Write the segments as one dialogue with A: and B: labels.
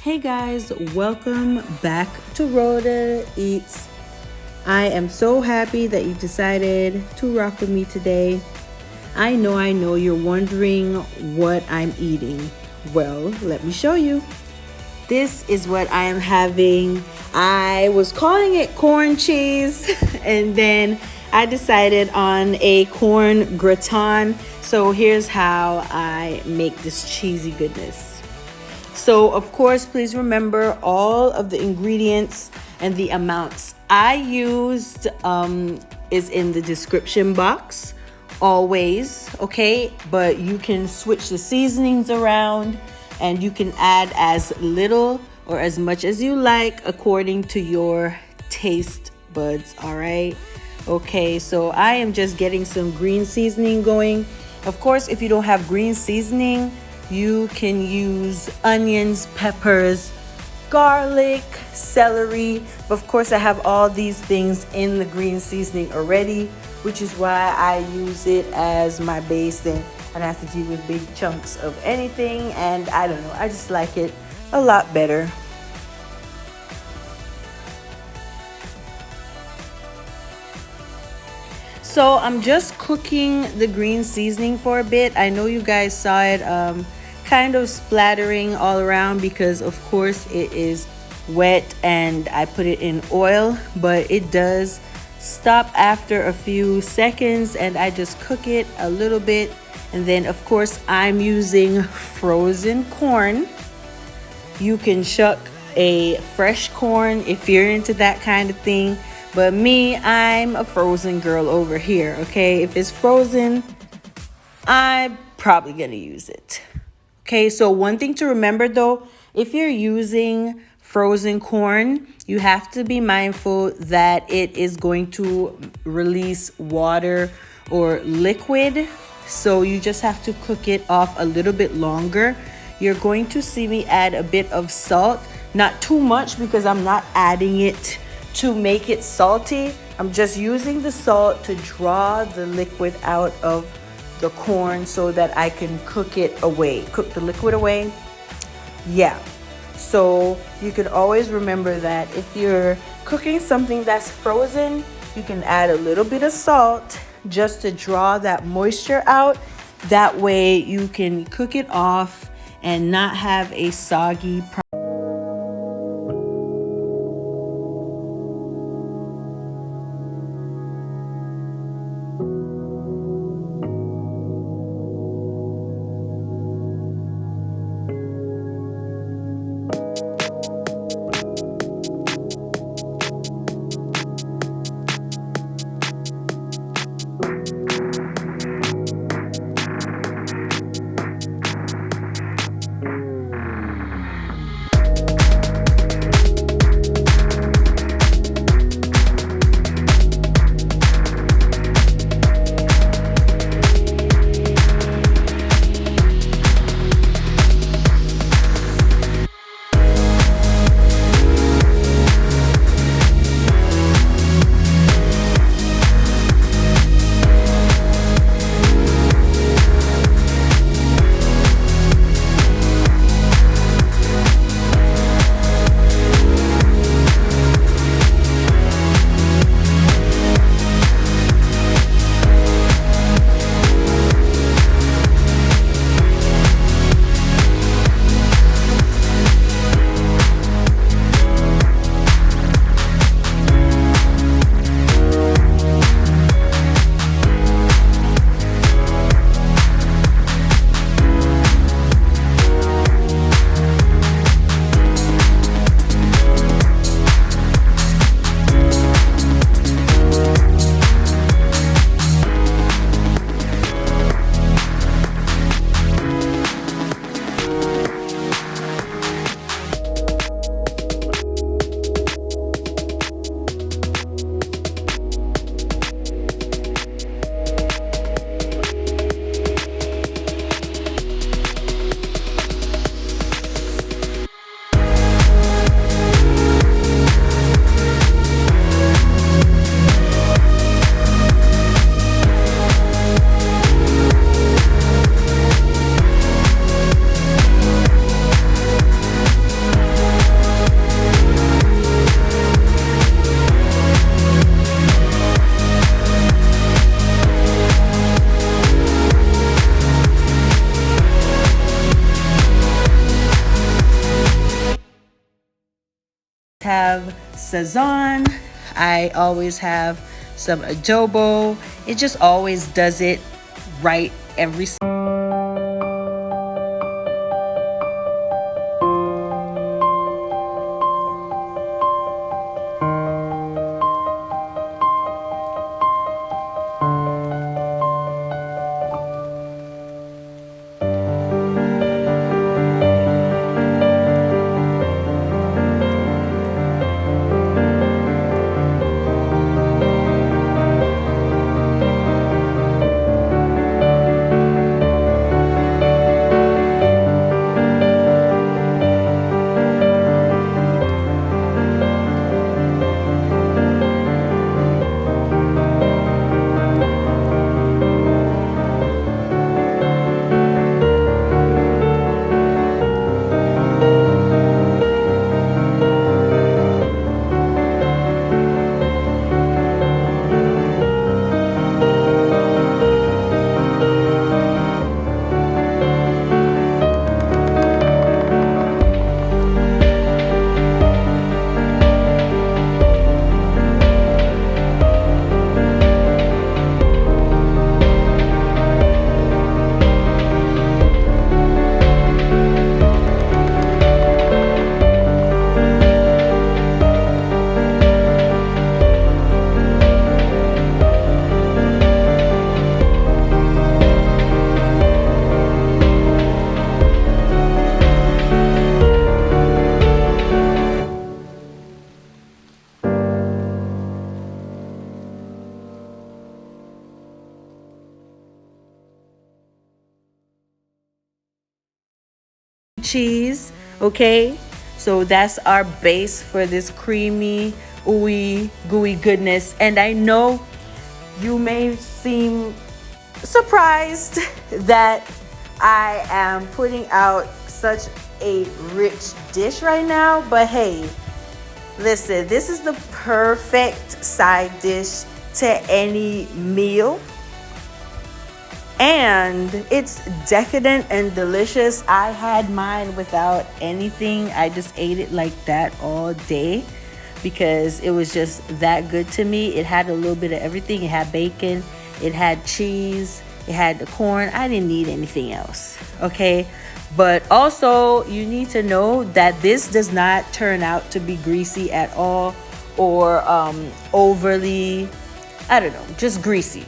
A: Hey guys, welcome back to Rhoda Eats. I am so happy that you decided to rock with me today. I know you're wondering what I'm eating. Well, let me show you. This is what I am having. I was calling it corn cheese and then I decided on a corn gratin. So here's how I make this cheesy goodness. So of course, please remember all of the ingredients and the amounts I used is in the description box always, okay? But you can switch the seasonings around and you can add as little or as much as you like according to your taste buds, all right? Okay, so I am just getting some green seasoning going. Of course, if you don't have green seasoning, you can use onions, peppers, garlic, celery. But of course, I have all these things in the green seasoning already, which is why I use it as my base. Then I don't have to deal with big chunks of anything. And I don't know, I just like it a lot better. So I'm just cooking the green seasoning for a bit. I know you guys saw it kind of splattering all around because of course it is wet and I put it in oil, but it does stop after a few seconds and I just cook it a little bit. And then of course I'm using frozen corn. You can shuck a fresh corn if you're into that kind of thing. But me, I'm a frozen girl over here, okay? If it's frozen, I'm probably gonna use it. Okay, so one thing to remember though, if you're using frozen corn, you have to be mindful that it is going to release water or liquid. So you just have to cook it off a little bit longer. You're going to see me add a bit of salt, not too much because I'm not adding it to make it salty. I'm just using the salt to draw the liquid out of the corn so that I can cook it away, cook the liquid away. Yeah, so you can always remember that if you're cooking something that's frozen, you can add a little bit of salt just to draw that moisture out. That way you can cook it off and not have a soggy product. have salon. I always have some adobo. It just always does it right every cheese. Okay, so that's our base for this creamy, ooey gooey goodness. And I know you may seem surprised that I am putting out such a rich dish right now, but hey, listen, this is the perfect side dish to any meal, and it's decadent and delicious. I had mine without anything. I just ate it like that all day because it was just that good to me. It had a little bit of everything. It had bacon, it had cheese, it had the corn. I didn't need anything else. Okay, but also you need to know that this does not turn out to be greasy at all, or overly, I don't know, just greasy.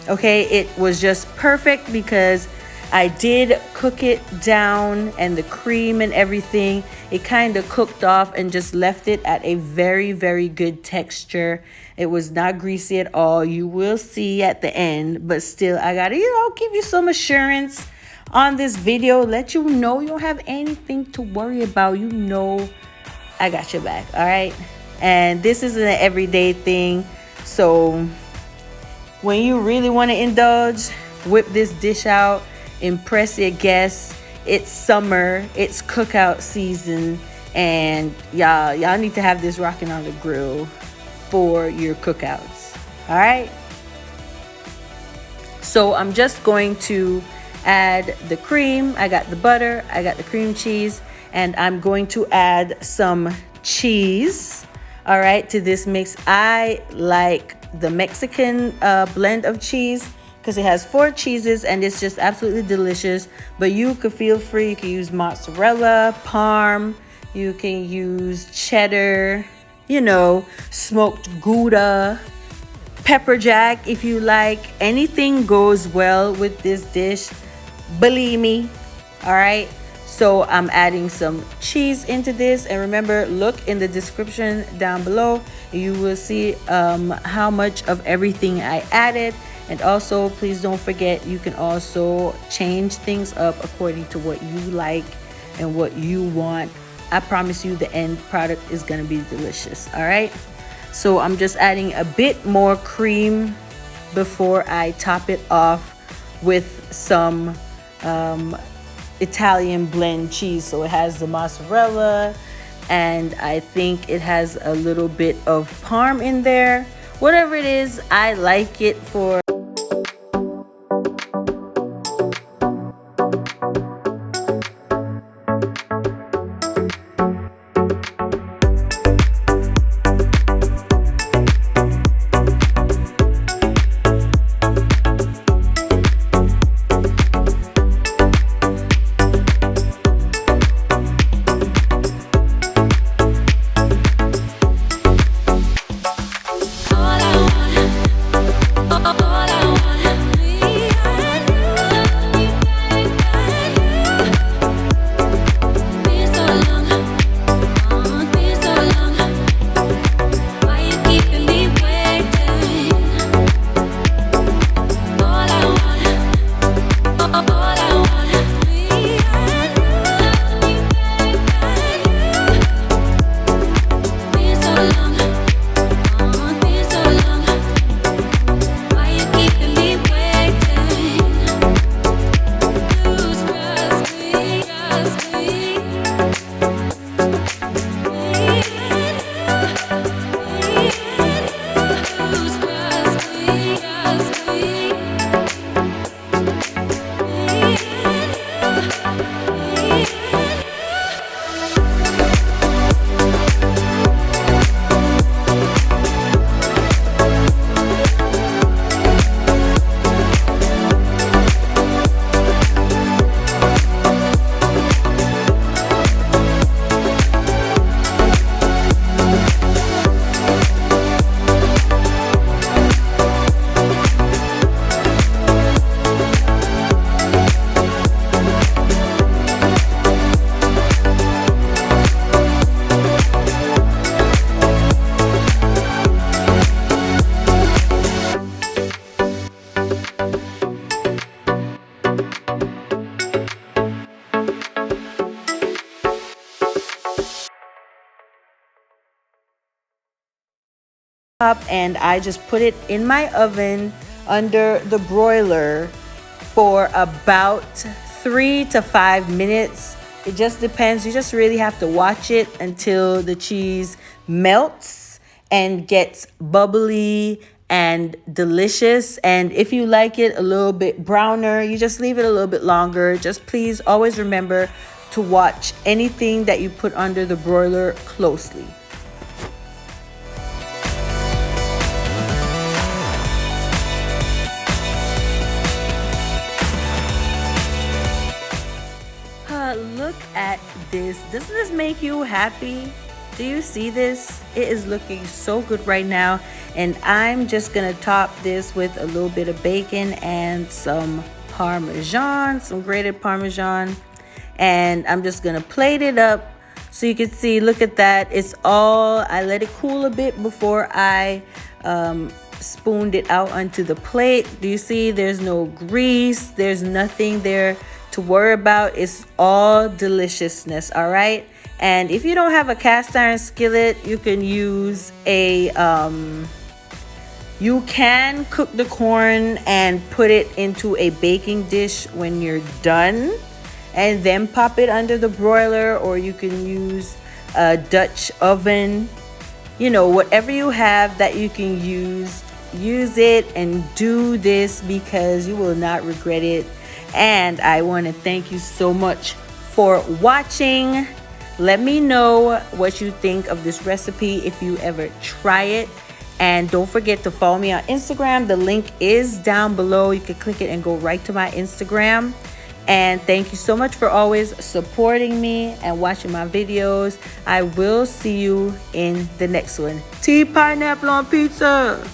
A: Okay, it was just perfect because I did cook it down, and the cream and everything, it kind of cooked off and just left it at a very, very good texture. It was not greasy at all. You will see at the end, but still, I gotta, give you some assurance on this video, let you know you don't have anything to worry about. You know, I got your back, all right? And this isn't an everyday thing, so when you really want to indulge, whip this dish out, impress your guests. It's summer, it's cookout season, and y'all need to have this rocking on the grill for your cookouts. All right, so I'm just going to add the cream. I got the butter, I got the cream cheese, and I'm going to add some cheese, all right, to this mix. I like the Mexican blend of cheese because it has 4 cheeses and it's just absolutely delicious. But you could feel free, you can use mozzarella, parm, you can use cheddar, smoked Gouda, pepper jack if you like. Anything goes well with this dish, believe me. All right, so I'm adding some cheese into this, and remember, look in the description down below. You will see how much of everything I added. And also, please don't forget, you can also change things up according to what you like and what you want. I promise you the end product is gonna be delicious. All right, so I'm just adding a bit more cream before I top it off with some Italian blend cheese. So it has the mozzarella, and I think it has a little bit of parm in there. Whatever it is, I like it for and I just put it in my oven under the broiler for about 3 to 5 minutes. It just depends. You just really have to watch it until the cheese melts and gets bubbly and delicious. And if you like it a little bit browner, you just leave it a little bit longer. Just please always remember to watch anything that you put under the broiler closely. Look at this. Doesn't this make you happy? Do you see this? It is looking so good right now. And I'm just gonna top this with a little bit of bacon and some Parmesan, some grated Parmesan. And I'm just gonna plate it up so you can see. Look at that. It's all, I let it cool a bit before I spooned it out onto the plate. Do you see? There's no grease, there's nothing there to worry about. It's all deliciousness. All right. And if you don't have a cast iron skillet, you can use a you can cook the corn and put it into a baking dish when you're done, and then pop it under the broiler, or you can use a Dutch oven. You know, whatever you have that you can use it and do this, because you will not regret it. And I want to thank you so much for watching. Let me know what you think of this recipe if you ever try it. And don't forget to follow me on Instagram. The link is down below. You can click it and go right to my Instagram. And thank you so much for always supporting me and watching my videos. I will see you in the next one. Tea pineapple on pizza.